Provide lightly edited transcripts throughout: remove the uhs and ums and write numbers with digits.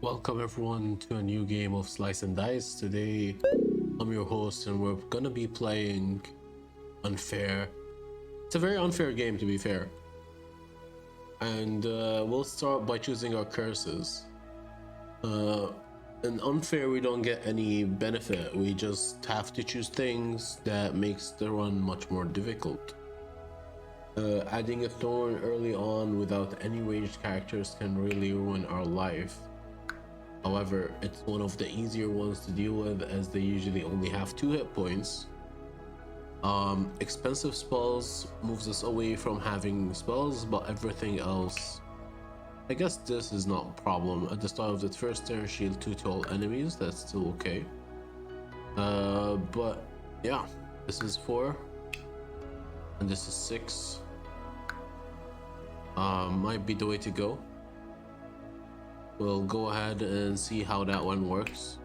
Welcome everyone to a new game of Slice and Dice. Today I'm your host and we're gonna be playing Unfair. It's a very unfair game, to be fair. And we'll start by choosing our curses. In Unfair we don't get any benefit, we just have to choose things that makes the run much more difficult. Adding a thorn early on without any ranged characters can really ruin our life. However, it's one of the easier ones to deal with as they usually only have 2 hit points. Expensive spells moves us away from having spells, but everything else, I guess this is not a problem. At the start of the first turn, shield 2 to all enemies, that's still okay. But yeah, this is 4 and this is 6. Might be the way to go. We'll go ahead and see how that one works.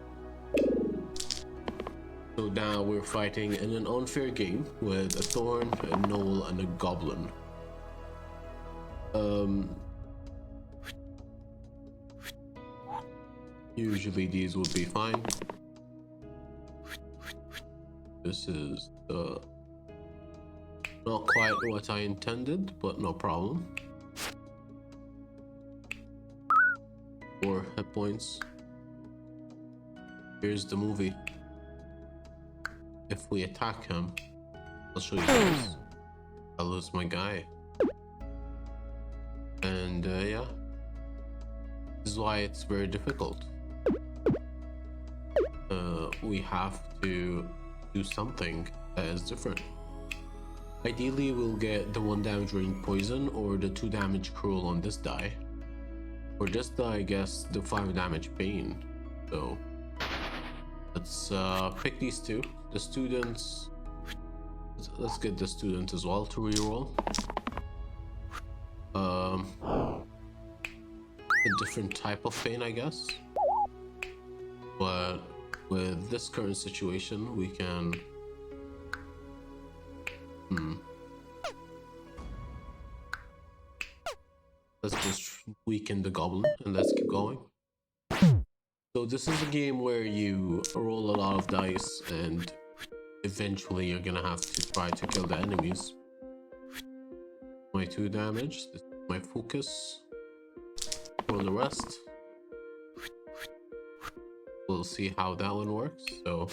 So now we're fighting in an unfair game with a thorn, a gnoll, and a goblin. Usually these would be fine. This is not quite what I intended, but no problem. 4 hit points. Here's the movie. If we attack him, I'll show you guys. I'll lose my guy. And yeah, this is why it's very difficult. We have to do something that is different. Ideally, we'll get the 1 damage rain poison or the 2 damage cruel on this die. For this die, I guess the 5 damage pain. So let's pick these 2. The students. Let's get the student as well to reroll. A different type of pain, I guess. But with this current situation, we can. Let's just weaken the goblin and let's keep going. So this is a game where you roll a lot of dice and eventually you're gonna have to try to kill the enemies. My 2 damage, this is my focus. For the rest, we'll see how that one works. So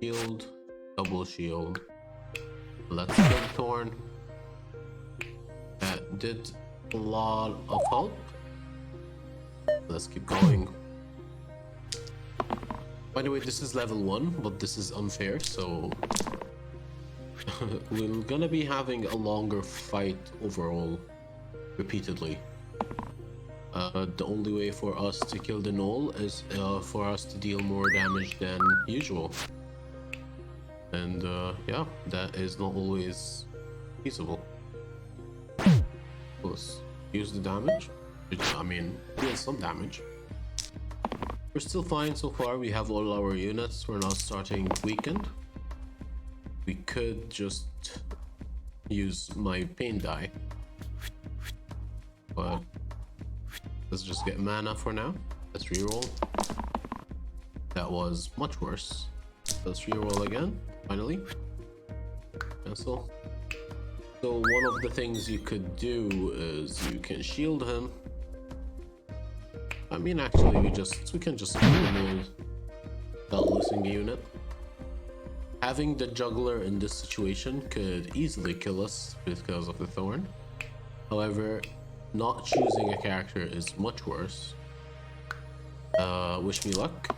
shield, double shield. Let's kill the thorn. That did a lot of help. Let's keep going. By the way, this is level 1, but this is unfair, so we're gonna be having a longer fight overall, repeatedly. The only way for us to kill the gnoll is for us to deal more damage than usual. And yeah, that is not always feasible. Let's use the damage. I mean, deal some damage. We're still fine so far. We have all our units. We're not starting weakened. We could just use my pain die, but let's just get mana for now. Let's reroll. That was much worse. Let's reroll again. Finally. Cancel. So one of the things you could do is you can shield him. I mean, actually, we can just kill him without losing a unit. Having the juggler in this situation could easily kill us because of the thorn. However, not choosing a character is much worse. Wish me luck.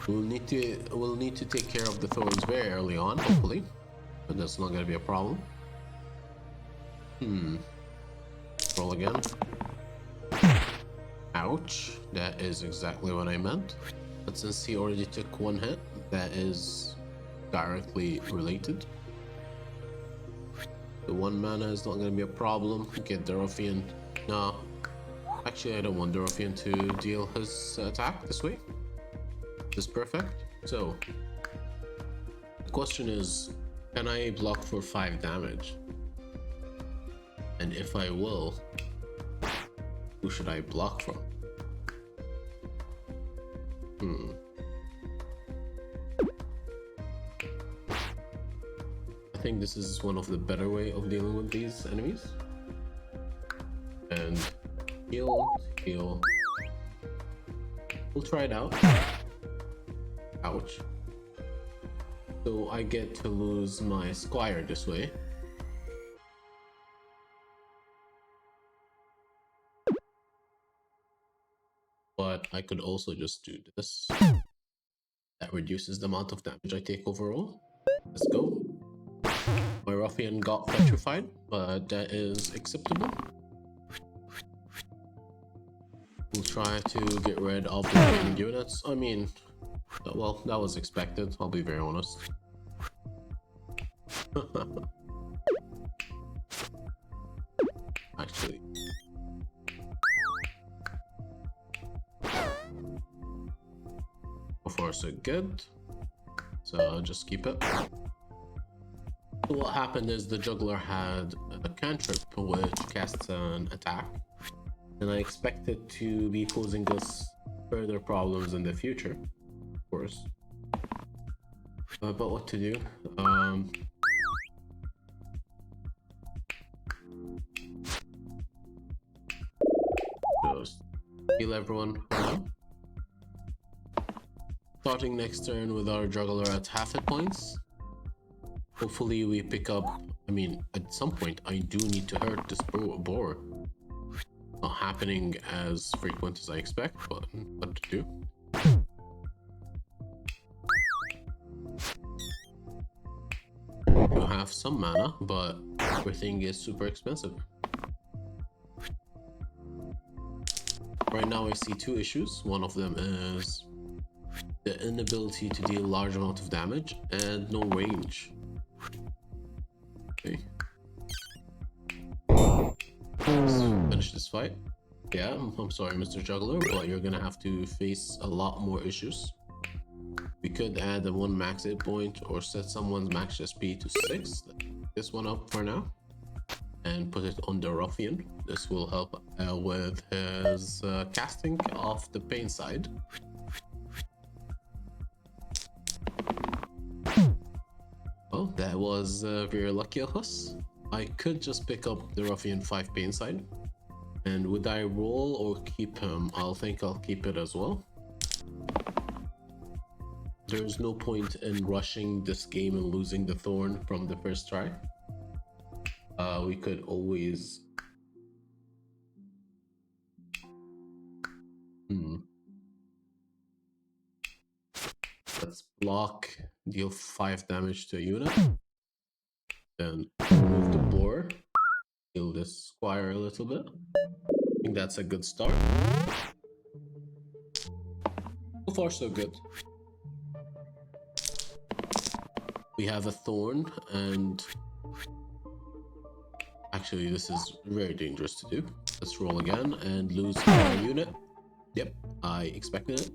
We'll need to take care of the thorns very early on, hopefully. But that's not gonna be a problem. Roll again. Ouch. That is exactly what I meant. But since he already took 1 hit, that is directly related. The 1 mana is not gonna be a problem. Get Dorothean. No. Actually, I don't want Dorothean to deal his attack this way. This is perfect. So, the question is, can I block for 5 damage? And if I will, who should I block from? Hmm. I think this is one of the better way of dealing with these enemies. And heal, heal. We'll try it out. Ouch. So I get to lose my squire this way. But I could also just do this. That reduces the amount of damage I take overall. Let's go. My ruffian got petrified, but that is acceptable. We'll try to get rid of the remaining units. I mean, well, that was expected, I'll be very honest. Actually. So far so good. So just keep it. So what happened is the juggler had a cantrip which casts an attack. And I expect it to be causing us further problems in the future, of course. But what to do? Just heal everyone for now. Starting next turn with our juggler at half hit points. Hopefully we pick up, I mean, at some point I do need to hurt this boar. Not happening as frequent as I expect, but what to do? You have some mana, but everything is super expensive. Right now I see two issues. One of them is the inability to deal large amount of damage and no range. Okay. Let's finish this fight. Yeah, I'm sorry, Mr. Juggler, but you're gonna have to face a lot more issues. We could add a 1 max hit point or set someone's max SP to 6. This one up for now. And put it on the ruffian. This will help with his casting off the pain side. Well, that was very lucky of us. I could just pick up the ruffian 5 pain side. And would I roll or keep him? I'll keep it as well. There's no point in rushing this game and losing the thorn from the first try. We could always... Let's block, deal 5 damage to a unit. Then move the boar, heal this squire a little bit. I think that's a good start. So far so good. We have a thorn, and actually this is very dangerous to do. Let's roll again and lose our unit. Yep, I expected it.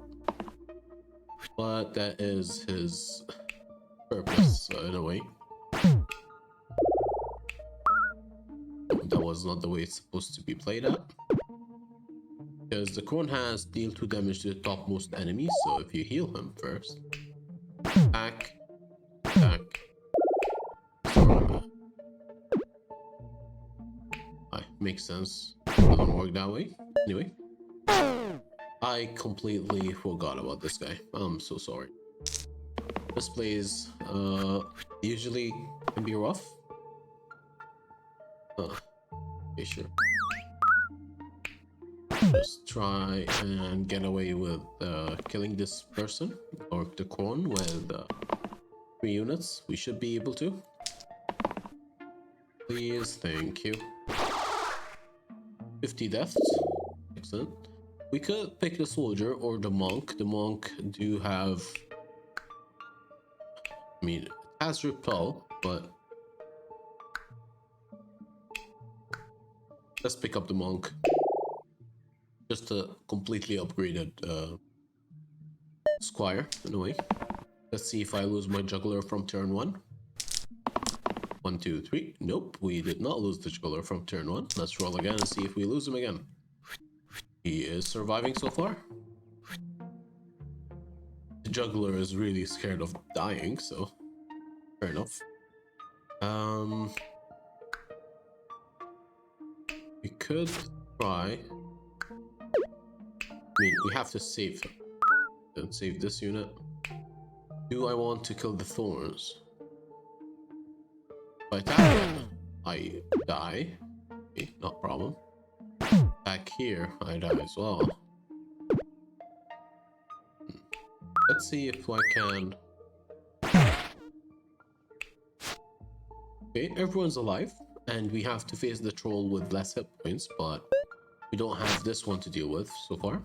But that is his purpose in a way. That was not the way it's supposed to be played at. Because the crone has deal 2 damage to the topmost enemy, so if you heal him first, attack. Makes sense. Doesn't work that way. Anyway, I completely forgot about this guy. I'm so sorry. This plays usually can be rough. Okay, sure. Just try and get away with killing this person or the crone with 3 units. We should be able to. Please, thank you. 50 deaths. Excellent. We could pick the soldier or the monk. The monk do have... I mean, it has repel, but... Let's pick up the monk. Just a completely upgraded squire, in a way. Let's see if I lose my juggler from turn 1. 1, 2, 3. Nope, we did not lose the juggler from turn 1. Let's roll again and see if we lose him again. He is surviving so far. juggler is really scared of dying, so fair enough. We could try. I mean, we have to save him. Don't save this unit. Do I want to kill the thorns? If I attack it, I die. Okay, not a problem. Back here, I die as well. Let's see if I can. Okay, everyone's alive, and we have to face the troll with less hit points, but we don't have this one to deal with so far.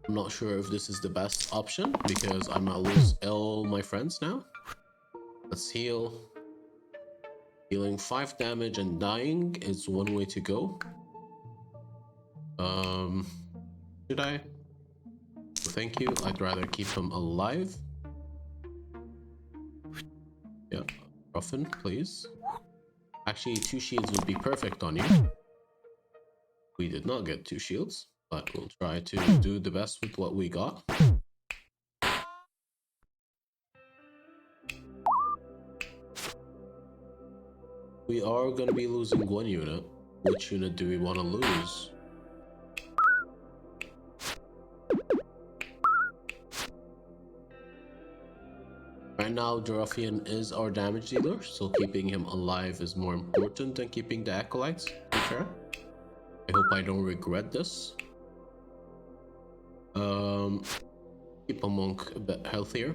I'm not sure if this is the best option because I might lose all my friends now. Let's heal. Healing 5 damage and dying is one way to go. Should I? Thank you. I'd rather keep him alive. Yeah, Ruffin, please. Actually, 2 shields would be perfect on you. We did not get 2 shields, but we'll try to do the best with what we got. We are going to be losing 1 unit. Which unit do we want to lose? Right now, the Ruffian is our damage dealer, so keeping him alive is more important than keeping the Acolytes, to be fair. I hope I don't regret this. Keep a monk a bit healthier.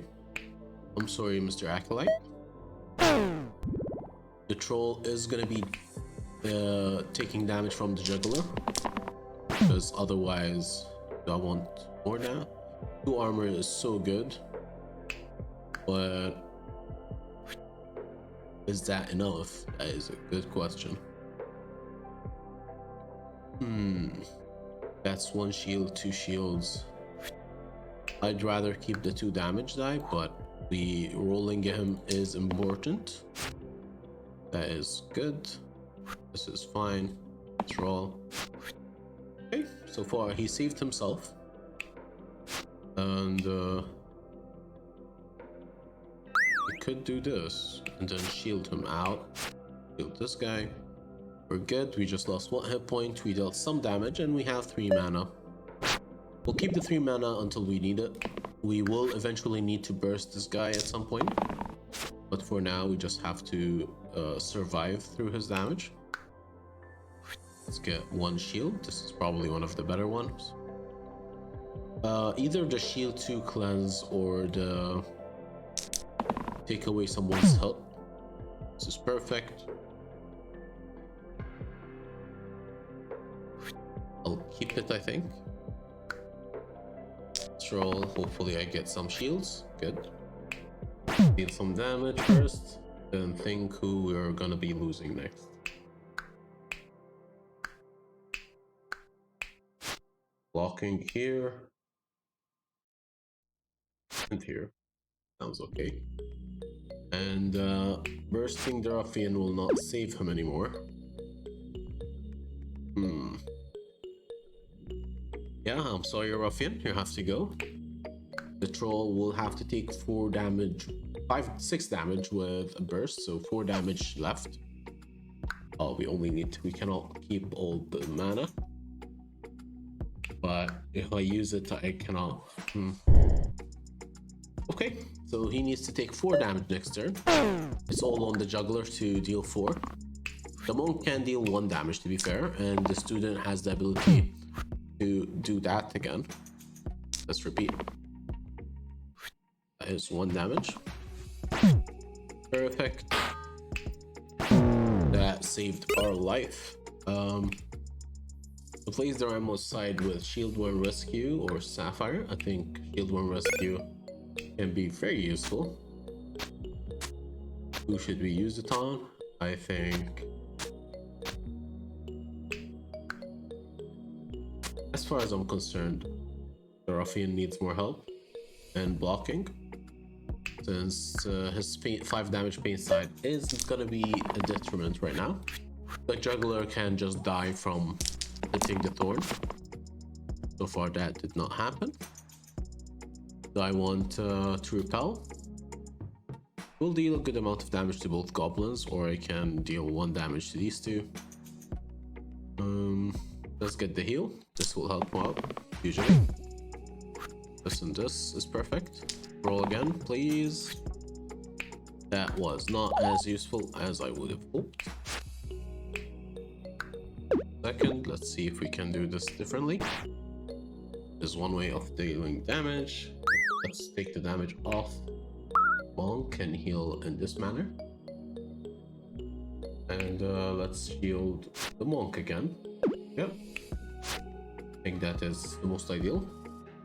I'm sorry, Mr. Acolyte. The troll is gonna be taking damage from the juggler, because otherwise I want more now. 2 armor is so good, but is that enough? That is a good question. That's 1 shield, 2 shields. I'd rather keep the 2 damage die, but the rolling him is important. That is good. This is fine. Let's roll. Okay, so far he saved himself. And we could do this and then shield him out. Shield this guy. We're good. We just lost 1 hit point. We dealt some damage and we have 3 mana. We'll keep the 3 mana until we need it. We will eventually need to burst this guy at some point. But for now, we just have to survive through his damage. Let's get 1 shield. This is probably one of the better ones. Either the shield 2 cleanse or the take away someone's health. This is perfect. I'll keep it, I think. Let's roll. Hopefully I get some shields. Good. Deal some damage first, then think who we're gonna be losing next. Blocking here. And here. Sounds okay. And bursting the Ruffian will not save him anymore. Yeah, I'm sorry, Ruffian, you have to go. The troll will have to take 4 damage, 6 damage with a burst, so 4 damage left. Oh, we cannot keep all the mana. But if I use it, I cannot. Okay, so he needs to take 4 damage next turn. It's all on the juggler to deal 4. The monk can deal 1 damage, to be fair, and the student has the ability to do that again. Let's repeat. That is 1 damage. Perfect. That saved our life. Replace the Ramos side with Shield 1 Rescue or Sapphire. I think Shield 1 Rescue can be very useful. Who should we use it on? I think... As far as I'm concerned, the Ruffian needs more help and blocking. Since his 5 damage pain side is gonna be a detriment right now. The juggler can just die from hitting the thorn. So far that did not happen. Do I want to repel? Will deal a good amount of damage to both goblins, or I can deal 1 damage to these two. Let's get the heal. This will help out, usually. This and this is perfect. Roll again, please. That was not as useful as I would have hoped. Second, let's see if we can do this differently. There's one way of dealing damage. Let's take the damage off. Monk can heal in this manner. And let's shield the monk again. Yep. I think that is the most ideal.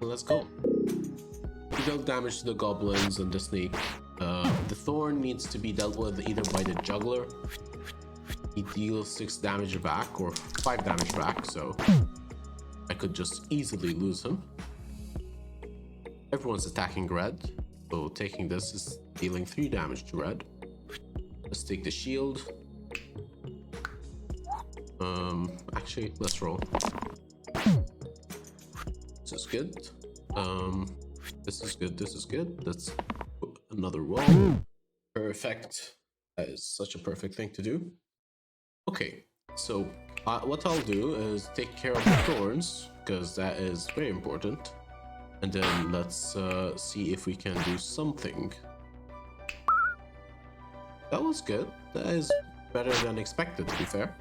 Let's go. We dealt damage to the goblins and the snake. The thorn needs to be dealt with either by the juggler. He deals 6 damage back or 5 damage back, so I could just easily lose him. Everyone's attacking red, so taking this is dealing 3 damage to red. Let's take the shield. Actually, let's roll. This is good. This is good. This is good. Let's put another roll. Perfect. That is such a perfect thing to do. Okay, so what I'll do is take care of the thorns, because that is very important. And then let's see if we can do something. That was good. That is better than expected, to be fair.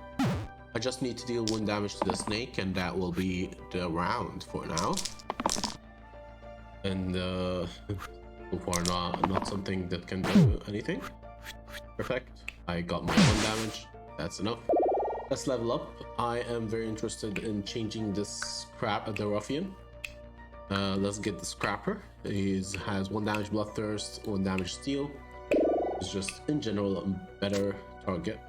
I just need to deal 1 damage to the snake, and that will be the round for now. And so far not something that can do anything. Perfect. I got my 1 damage. That's enough. Let's level up. I am very interested in changing this the ruffian. Let's get the scrapper. He has 1 damage bloodthirst, 1 damage steel. It's just in general a better target.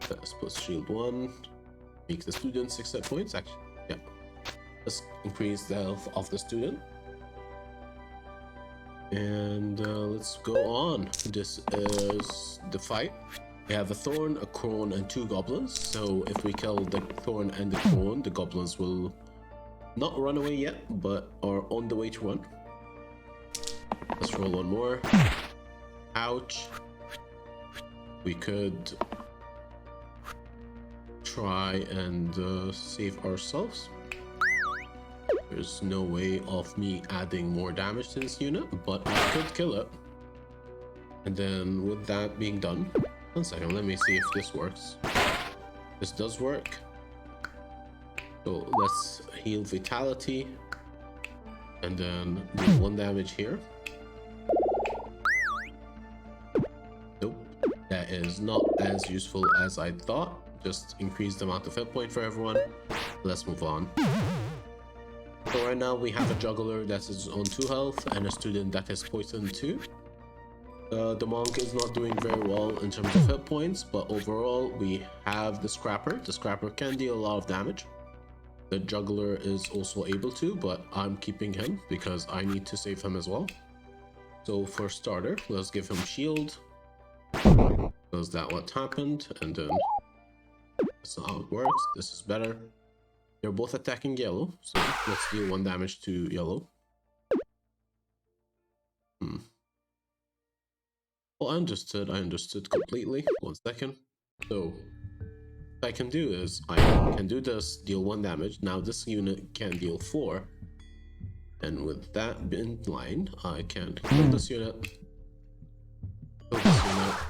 Let's put shield 1. Make the student 6 hit points. Actually, yeah. Let's increase the health of the student. And let's go on. This is the fight. We have a thorn, a crone, and 2 goblins. So if we kill the thorn and the crone, the goblins will not run away yet, but are on the way to run. Let's roll 1 more. Ouch. We could try and save ourselves. There's no way of me adding more damage to this unit, but I could kill it. And then with that being done, 1 second, let me see if this works. This does work. So let's heal vitality and then do 1 damage here. Nope, that is not as useful as I thought. Just increase the amount of hit point for everyone. Let's move on. So right now we have a juggler that is on 2 health and a student that is poisoned 2. The monk is not doing very well in terms of hit points, but overall we have the scrapper. The scrapper can deal a lot of damage. The juggler is also able to, but I'm keeping him because I need to save him as well. So for starter, let's give him shield. Because that's what happened, and then that's not how it works. This is better. They're both attacking yellow, so let's deal 1 damage to yellow. Well, I understood completely. 1 second. So what I can do is I can do this, deal 1 damage. Now this unit can deal 4. And with that in line, I can kill this unit,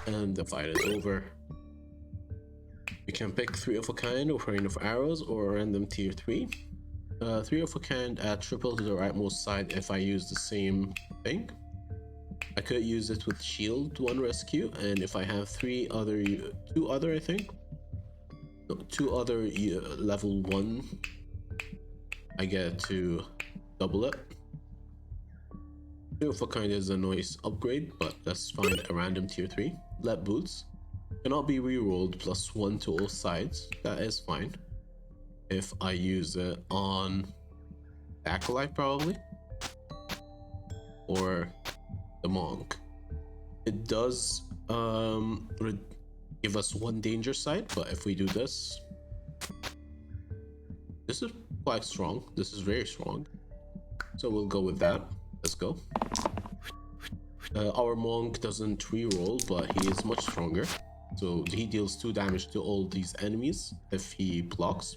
and the fight is over. You can pick 3 of a kind or rain of arrows or random tier 3. 3 of a kind add triple to the rightmost side if I use the same thing. I could use it with shield 1 rescue, and if I have 2 other I think. No, 2 other level 1, I get to double it. 3 of a kind is a nice upgrade, but let's find a random tier 3. Lead boots. Cannot be rerolled +1 to all sides. That is fine. If I use it on Acolyte probably. Or the monk. It does give us 1 danger side, but if we do this, this is quite strong. This is very strong. So we'll go with that. Let's go. Our monk doesn't reroll, but he is much stronger. So he deals 2 damage to all these enemies if he blocks.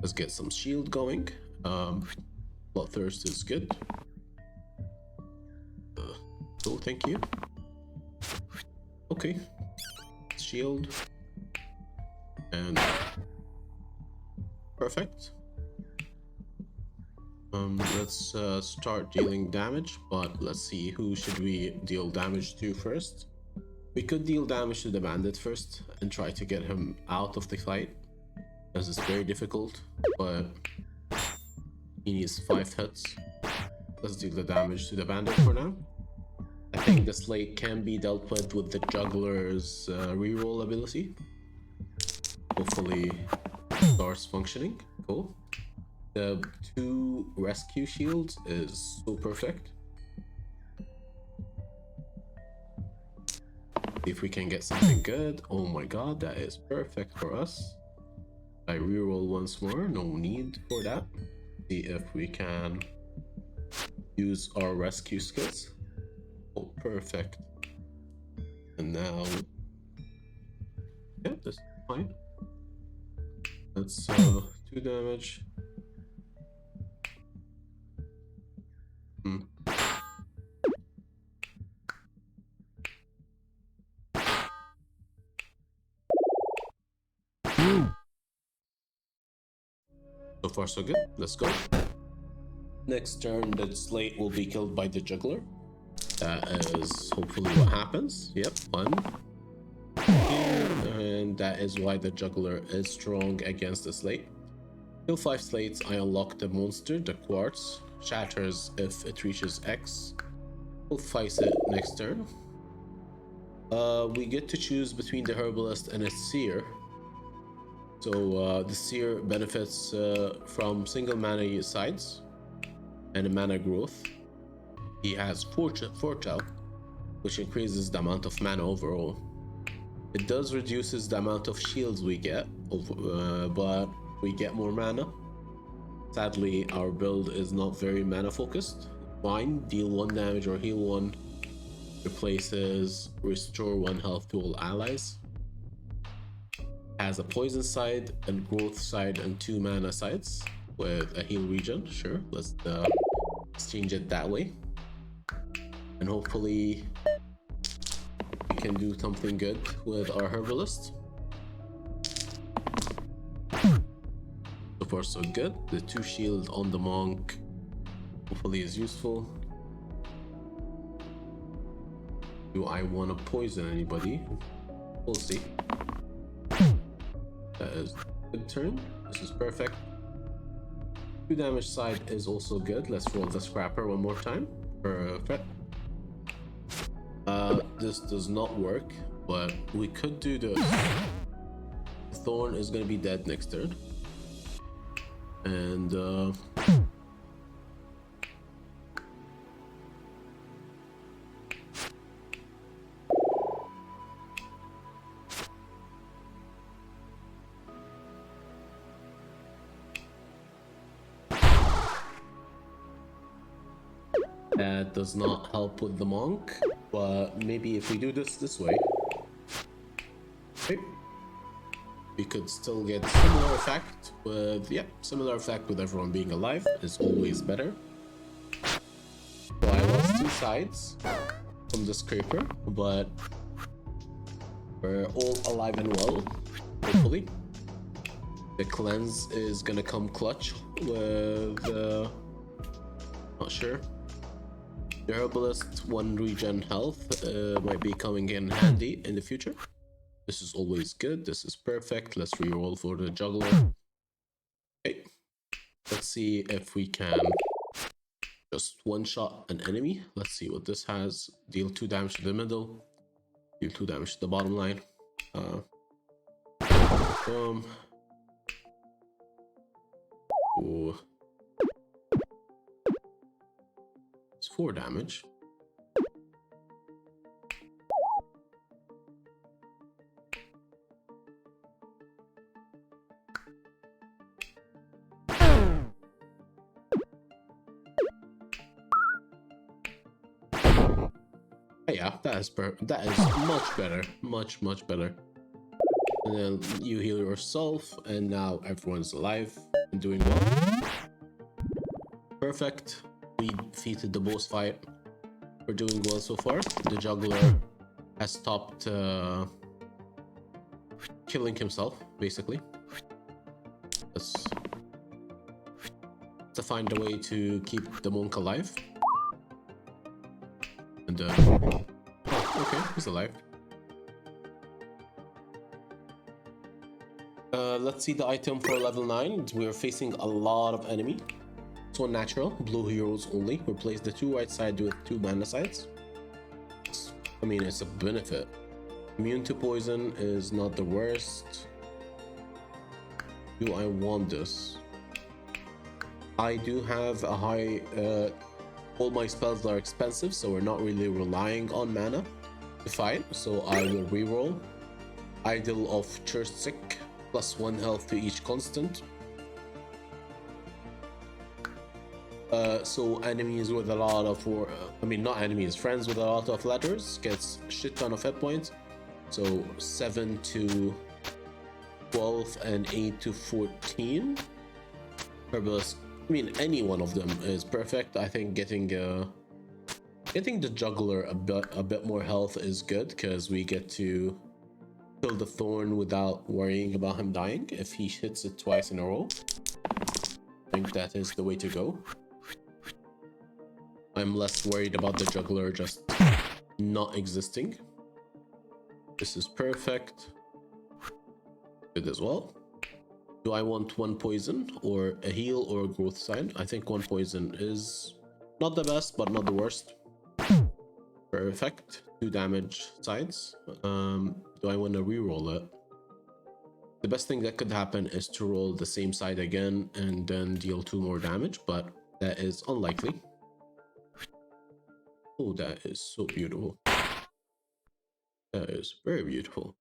Let's get some shield going. Bloodthirst is good. Cool, thank you. Okay. Shield. And perfect. Let's start dealing damage, but let's see, who should we deal damage to first? We could deal damage to the bandit first and try to get him out of the fight, as it's very difficult, but he needs 5 hits. Let's deal the damage to the bandit for now. I think the slate can be dealt with the juggler's reroll ability. Hopefully starts functioning. Cool. The 2 rescue shields is so perfect. See if we can get something good. Oh my god, that is perfect for us. I reroll once more, no need for that. See if we can use our rescue skills. Oh, perfect. And now, yeah, this is fine. That's 2 damage. So far so good. Let's go. Next turn, the slate will be killed by the juggler. That is hopefully what happens. Yep, 1. And that is why the juggler is strong against the slate. Kill 5 slates, I unlock the monster. The quartz shatters if it reaches X. We'll face it next turn. We get to choose between the herbalist and its seer. So the seer benefits from single mana sides and a mana growth. He has Fortune, which increases the amount of mana overall. It does reduces the amount of shields we get, but we get more mana. Sadly, our build is not very mana focused. Fine, deal 1 damage or heal 1. Replaces restore 1 health to all allies. Has a poison side and growth side and 2 mana sides with a heal regen. Sure, let's change it that way. And hopefully we can do something good with our herbalist. So far so good. The 2 shield on the monk hopefully is useful. Do I want to poison anybody? We'll see. That is a good turn. This is perfect. 2 damage side is also good. Let's roll the scrapper one more time. Perfect. This does not work, but we could do this. Thorn is going to be dead next turn. And that does not help with the monk, but maybe if we do this way, okay, we could still get similar effect with, similar effect with everyone being alive is always better. So I lost 2 sides from the scraper, but we're all alive and well, hopefully. The cleanse is gonna come clutch with, not sure. The herbalist 1 regen health might be coming in handy in the future. This is always good. This is perfect. Let's reroll for the juggler. Okay. Let's see if we can just one-shot an enemy. Let's see what this has. Deal 2 damage to the middle. Deal 2 damage to the bottom line. Ooh. It's 4 damage. Yeah, that is much better, much better. And then you heal yourself, and now everyone's alive and doing well. Perfect. We defeated the boss fight. We're doing well so far. The juggler has stopped killing himself, basically. Let's to find a way to keep the monk alive. And okay, he's alive. Let's see the item for level 9. We're facing a lot of enemy. So natural, blue heroes only. Replace the 2 right side with 2 mana sides. I mean, it's a benefit. Immune to poison is not the worst. Do I want this? I do have a high... all my spells are expensive, so we're not really relying on mana to fight. So I will reroll. Idol of Chursick, plus 1 health to each constant. So enemies with a lot of... not enemies, friends with a lot of letters gets a shit ton of hit points. So 7 to 12 and 8 to 14. Herbalist, any one of them is perfect. I think getting the juggler a bit more health is good, because we get to kill the thorn without worrying about him dying if he hits it twice in a row. I think that is the way to go. I'm less worried about the juggler just not existing. This is perfect. Good as well. Do I want 1 poison or a heal or a growth sign? I think 1 poison is not the best, but not the worst. Perfect. 2 damage sides. Do I want to reroll it? The best thing that could happen is to roll the same side again and then deal 2 more damage, but that is unlikely. Oh, that is so beautiful. That is very beautiful.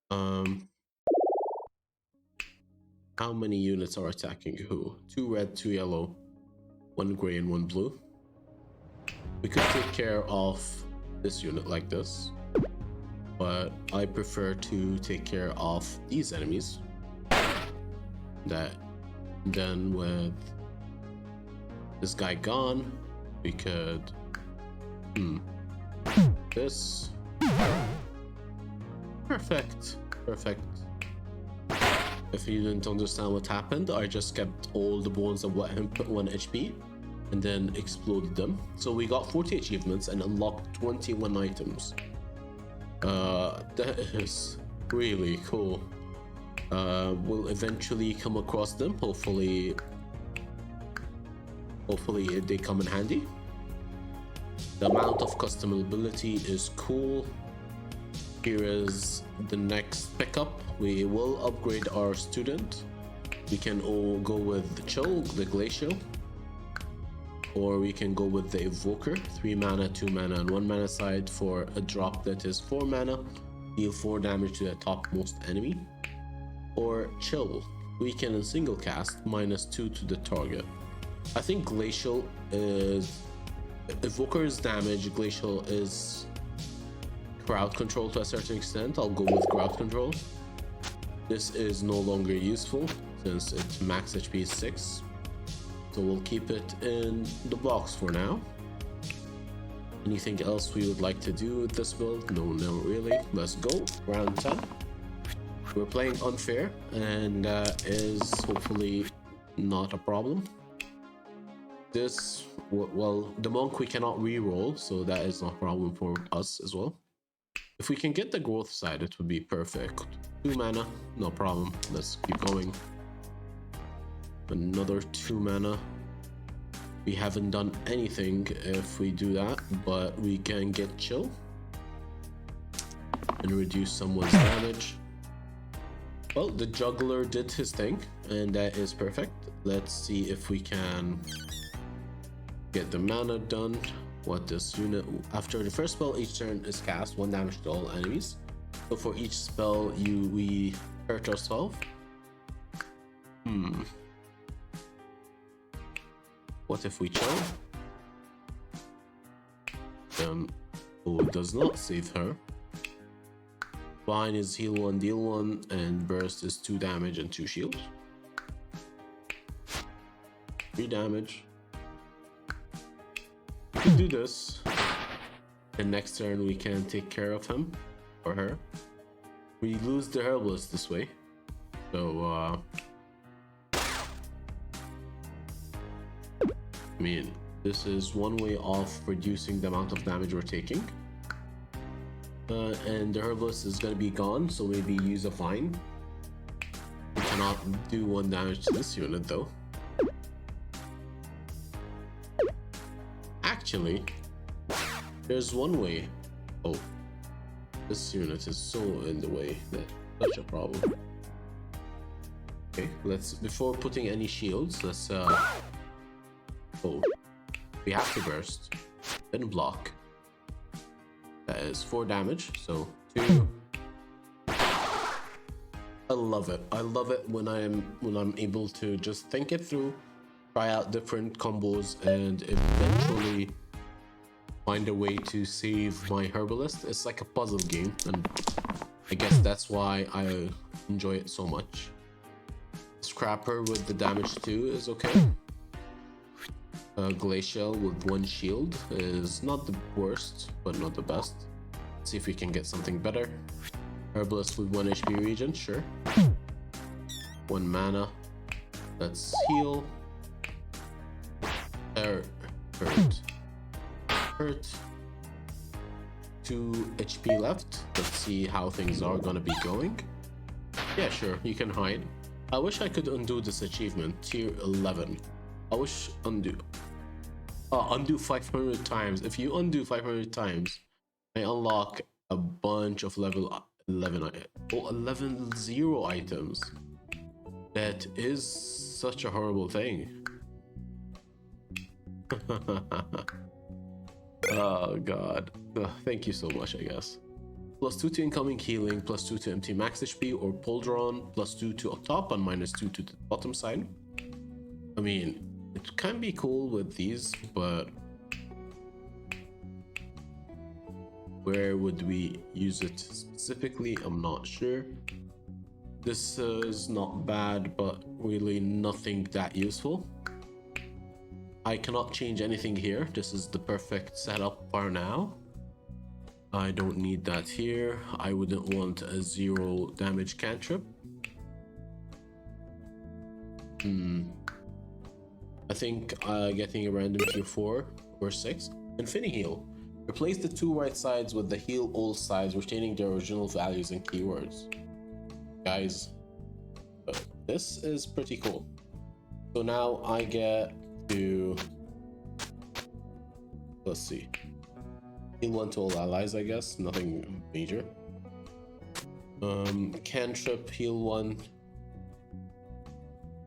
How many units are attacking who? 2 red, 2 yellow, 1 gray, and 1 blue. We could take care of this unit like this, but I prefer to take care of these enemies. Then with this guy gone, we could this. Perfect. If you didn't understand what happened, I just kept all the bones and let him put 1 HP and then exploded them. So we got 40 achievements and unlocked 21 items. That is really cool. We'll eventually come across them. Hopefully they come in handy. The amount of customability is cool. Here is the next pickup. We will upgrade our student. We can all go with the Chill, the Glacial, or we can go with the Evoker. 3 mana, 2 mana, and 1 mana side for a drop that is 4 mana. Deal 4 damage to the topmost enemy. Or Chill. Weaken and single cast, -2 to the target. I think Glacial is... Evoker's damage, Glacial is crowd control to a certain extent. I'll go with crowd control. This is no longer useful since its max HP is 6. So we'll keep it in the box for now. Anything else we would like to do with this build? No, really. Let's go. Round 10. We're playing unfair, and is hopefully not a problem. This, well, the monk we cannot re-roll, so that is not a problem for us as well. If we can get the growth side, it would be perfect. 2 mana, no problem. Let's keep going. Another 2 mana. We haven't done anything if we do that, but we can get Chill and reduce someone's damage. Well, the juggler did his thing, and that is perfect. Let's see if we can get the mana done. What this unit, after the first spell, each turn is cast 1 damage to all enemies. So for each spell we hurt ourselves. What if we Chill? Oh, it does not save her. Vine is heal 1, deal 1, and burst is 2 damage and 2 shields. 3 damage. We can do this. And next turn we can take care of him or her. We lose the herbalist this way. So, I mean, this is one way of reducing the amount of damage we're taking. And the herbalist is going to be gone, so maybe use a vine. We cannot do 1 damage to this unit though. Actually, there's one way. Oh, this unit is so in the way. That's such a problem. Okay, let's, before putting any shields, let's oh, we have to burst, then block. That is 4 damage, so 2. I love it. I love it when I'm able to just think it through, try out different combos, and eventually find a way to save my herbalist. It's like a puzzle game, and I guess that's why I enjoy it so much. Scrapper with the damage 2 is okay. Glacial with 1 shield is not the worst, but not the best. Let's see if we can get something better. Herbalist with 1 HP regen, sure. 1 mana. Let's heal. Hurt. 2 HP left. Let's see how things are gonna be going. Yeah, sure, you can hide. I wish I could undo this achievement, tier 11. I wish undo. Undo 500 times. If you undo 500 times, I unlock a bunch of level 0 items. That is such a horrible thing. Oh god. Thank you so much, I guess. +2 to incoming healing, +2 to empty max HP or pull drawn, +2 to top and -2 to the bottom side. I mean, it can be cool with these, but where would we use it specifically? I'm not sure. This is not bad, but really nothing that useful. I cannot change anything here. This is the perfect setup for now. I don't need that here. I wouldn't want a 0 damage cantrip. I think getting a random tier 4 or 6. Infinity Heal. Replace the 2 right sides with the heal all sides, retaining their original values and keywords. Guys, this is pretty cool. So now I get to, let's see, heal 1 to all allies, I guess, nothing major. Cantrip, heal 1,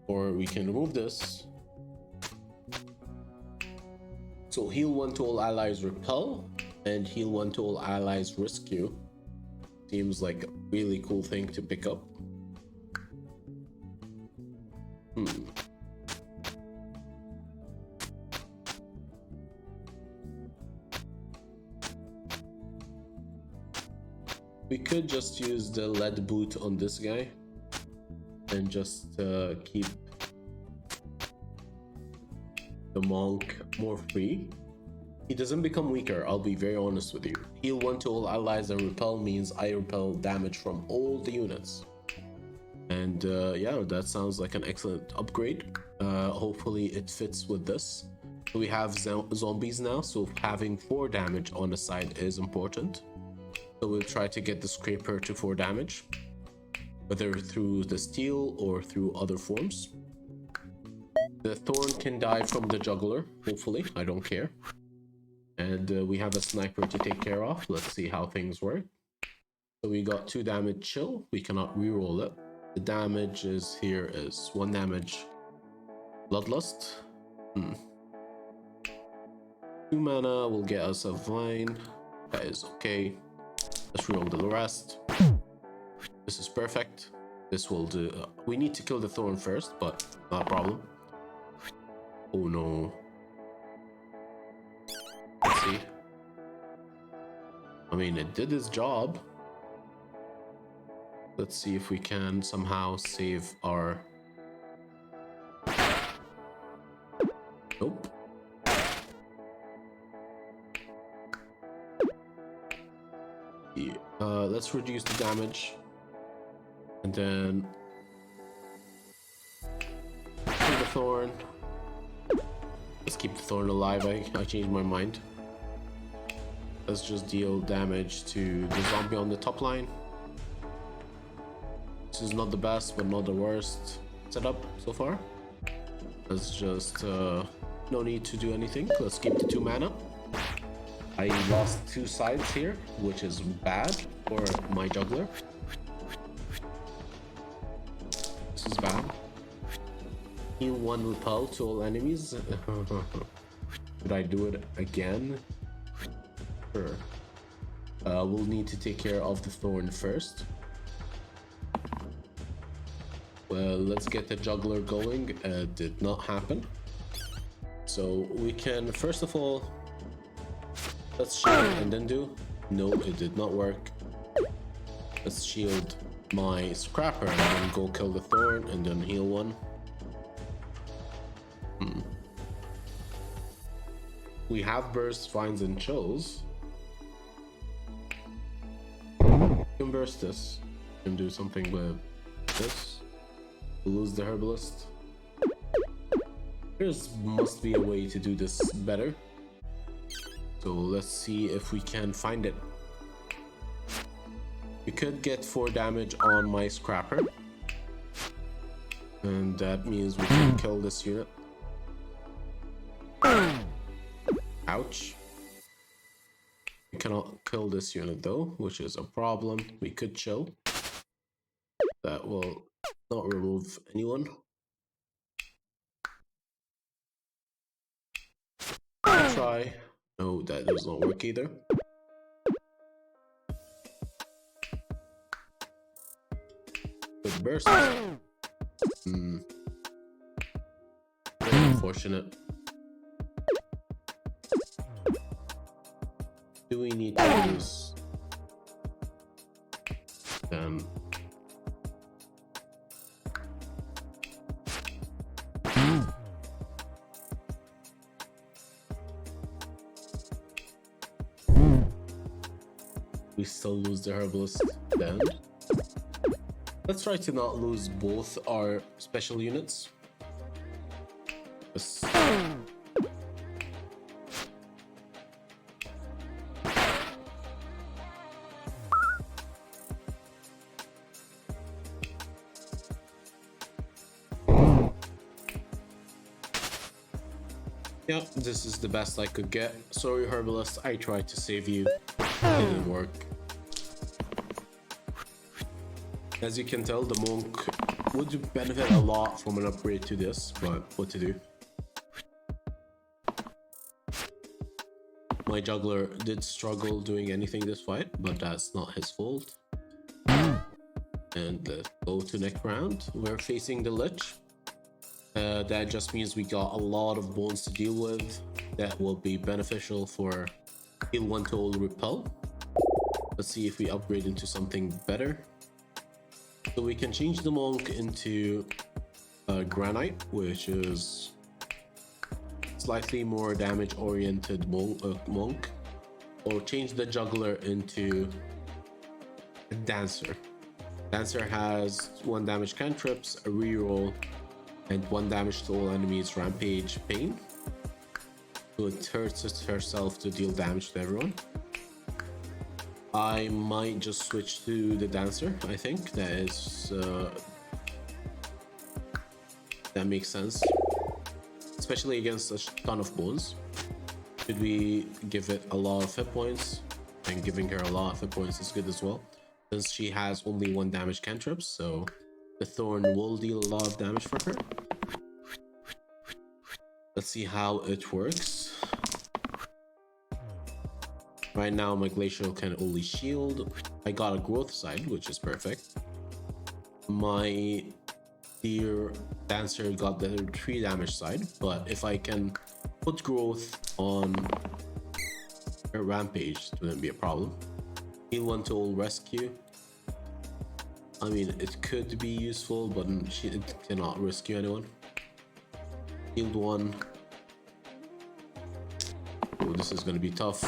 or we can remove this. So heal 1 to all allies repel, and heal 1 to all allies rescue. Seems like a really cool thing to pick up. We could just use the lead boot on this guy and just keep the monk more free. He doesn't become weaker, I'll be very honest with you. Heal 1 to all allies and repel means I repel damage from all the units. And yeah, that sounds like an excellent upgrade. Hopefully it fits with this. We have zombies now, so having 4 damage on the side is important. So we'll try to get the scraper to 4 damage, whether through the steel or through other forms. The thorn can die from the juggler, hopefully, I don't care. And we have a sniper to take care of. Let's see how things work. So we got 2 damage chill, we cannot reroll it. The damage is here is 1 damage bloodlust. 2 mana will get us a vine, that is okay. Let's reroll the rest. This is perfect. This will do. We need to kill the thorn first, but not a problem. Oh no. Let's see. I mean, it did its job. Let's see if we can somehow save our... Nope. Yeah. Let's reduce the damage. And then... kill the thorn. Let's keep the thorn alive. I changed my mind. Let's just deal damage to the zombie on the top line. This is not the best, but not the worst setup so far. Let's just... no need to do anything. Let's keep the 2 mana. I lost 2 sides here, which is bad for my juggler. This is bad. Heal 1 repel to all enemies. Should I do it again? Sure. We'll need to take care of the thorn first. Well, let's get the juggler going. Did not happen. So we can, first of all, let's shield and then do. No, it did not work. Let's shield my scrapper and then go kill the thorn and then heal 1. We have burst, vines, and chills. We can burst this and do something with this. We'll lose the herbalist. There must be a way to do this better. So let's see if we can find it. We could get 4 damage on my scrapper. And that means we can kill this unit. Ouch. We cannot kill this unit though, which is a problem. We could chill. That will not remove anyone. I'll try. No, that does not work either. Good burst. Very unfortunate. Do we need to use them? We still lose the herbalist then. Let's try to not lose both our special units. Yeah, this is the best I could get. Sorry, herbalist, I tried to save you. It didn't work. As you can tell, the monk would benefit a lot from an upgrade to this, but what to do? My juggler did struggle doing anything this fight, but that's not his fault. And let's go to next round. We're facing the Lich. That just means we got a lot of bones to deal with. That will be beneficial for heal 1 to all repel. Let's see if we upgrade into something better. So we can change the monk into granite, which is slightly more damage oriented monk, or change the juggler into a dancer. Dancer has 1 damage cantrips, a reroll, and 1 damage to all enemies, rampage, pain. So it hurts herself to deal damage to everyone. I might just switch to the dancer. I think that is that makes sense, especially against a ton of bones. Should we give it a lot of hit points? And giving her a lot of hit points is good as well, since she has only 1 damage cantrip, so the thorn will deal a lot of damage for her. Let's see how it works. Right now my glacial can only shield. I got a growth side, which is perfect. My dear dancer got the 3 damage side, but if I can put growth on her rampage, it wouldn't be a problem. Heal 1 to all rescue. I mean, it could be useful, but it cannot rescue anyone. Healed 1. Oh, this is gonna be tough.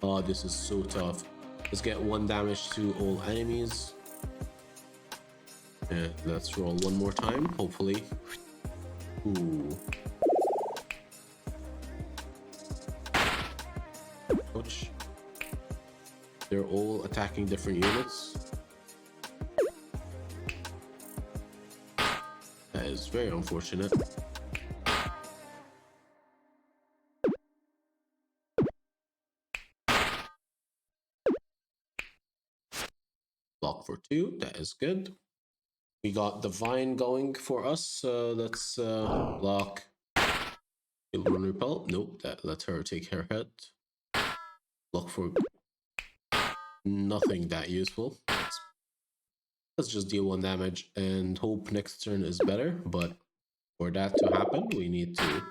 Oh, this is so tough. Let's get 1 damage to all enemies. And let's roll 1 more time, hopefully. Ooh. Ouch. They're all attacking different units. That is very unfortunate. Block for 2, that is good. We got the vine going for us. Let's block. Heal 1 repel. Nope, that lets her take her hit. Block for nothing that useful. Let's just deal 1 damage and hope next turn is better. But for that to happen, we need to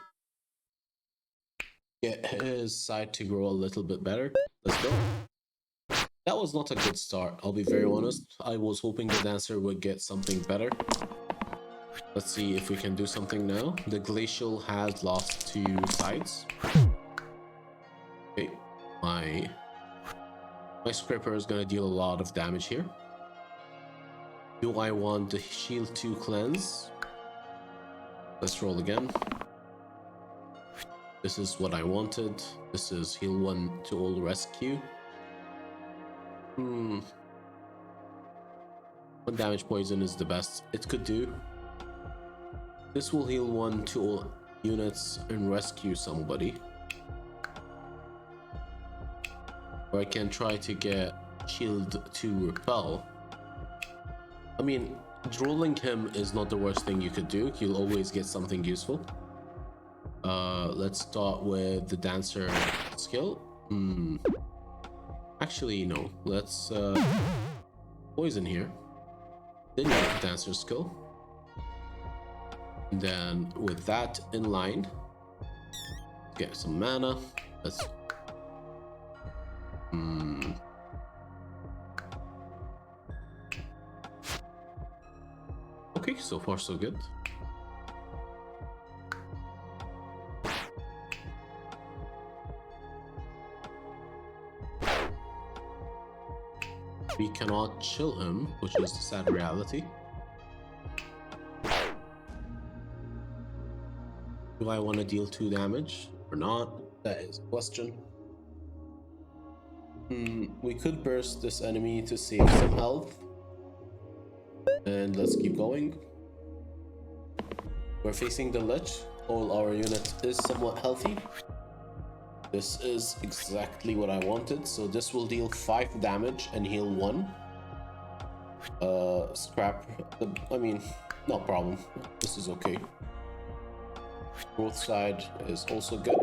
get his side to grow a little bit better. Let's go. That was not a good start, I'll be very honest. I was hoping the dancer would get something better. Let's see if we can do something now. The glacial has lost 2 sides. Okay, my scraper is gonna deal a lot of damage here. Do I want the shield 2 cleanse? Let's roll again. This is what I wanted. This is heal 1 to all rescue. 1 damage poison is the best it could do. This will heal 1 to all units and rescue somebody. Or I can try to get shield to repel. I mean, rolling him is not the worst thing you could do. You'll always get something useful. Let's start with the dancer skill. Actually, no. Let's poison here. Then you get the dancer skill. And then with that in line, get some mana. Let's okay, so far so good. We cannot chill him, which is the sad reality. Do I want to deal 2 damage or not? That is a question. We could burst this enemy to save some health. And let's keep going. We're facing the Lich. All our unit is somewhat healthy. This is exactly what I wanted. So this will deal 5 damage and heal 1. Scrap. I mean, no problem. This is okay. Growth side is also good.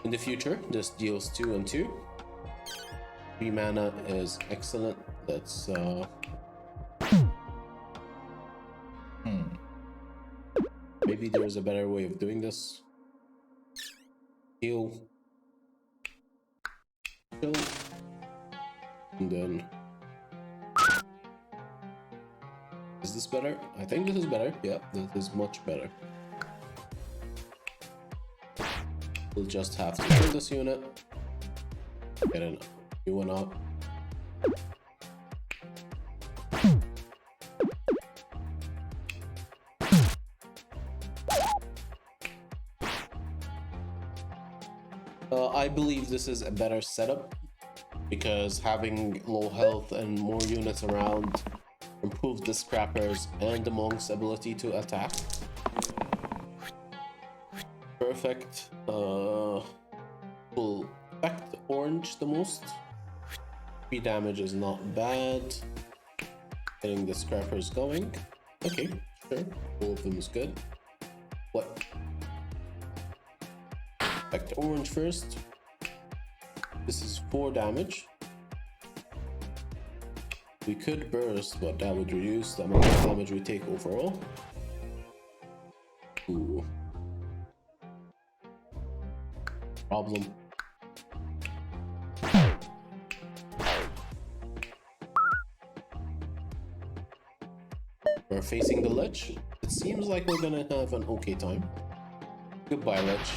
In the future, this deals 2 and 2. 3 mana is excellent. Let's maybe there's a better way of doing this. Heal. Kill. And then is this better? I think this is better. Yeah, this is much better. We'll just have to kill this unit. Get a new one up. I believe this is a better setup because having low health and more units around improves the scrappers and the monk's ability to attack. Perfect. Will affect orange the most. 3 damage is not bad. Getting the scrappers going. Okay, sure. All of them is good. What? Affect orange first. This is 4 damage. We could burst, but that would reduce the amount of damage we take overall. Ooh. We're facing the ledge. It seems like we're gonna have an okay time. Goodbye, ledge.